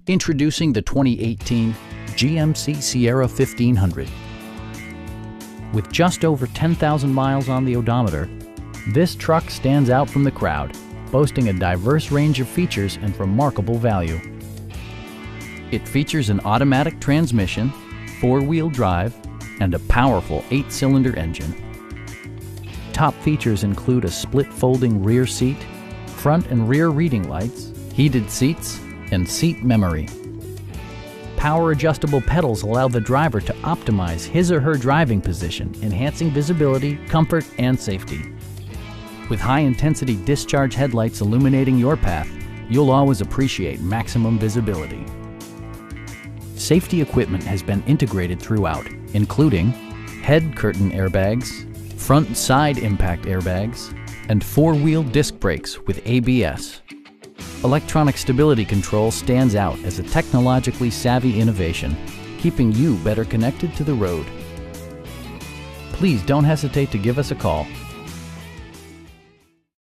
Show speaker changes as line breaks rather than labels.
Introducing the 2018 GMC Sierra 1500. With just over 10,000 miles on the odometer, this truck stands out from the crowd, boasting a diverse range of features and remarkable value. It features an automatic transmission, four-wheel drive, and a powerful 8-cylinder engine. Top features include a split folding rear seat, front and rear reading lights, heated seats, and seat memory. Power adjustable pedals allow the driver to optimize his or her driving position, enhancing visibility, comfort, and safety. With high-intensity discharge headlights illuminating your path, you'll always appreciate maximum visibility. Safety equipment has been integrated throughout, including head curtain airbags, front and side impact airbags, and four-wheel disc brakes with ABS. Electronic stability control stands out as a technologically savvy innovation, keeping you better connected to the road. Please don't hesitate to give us a call.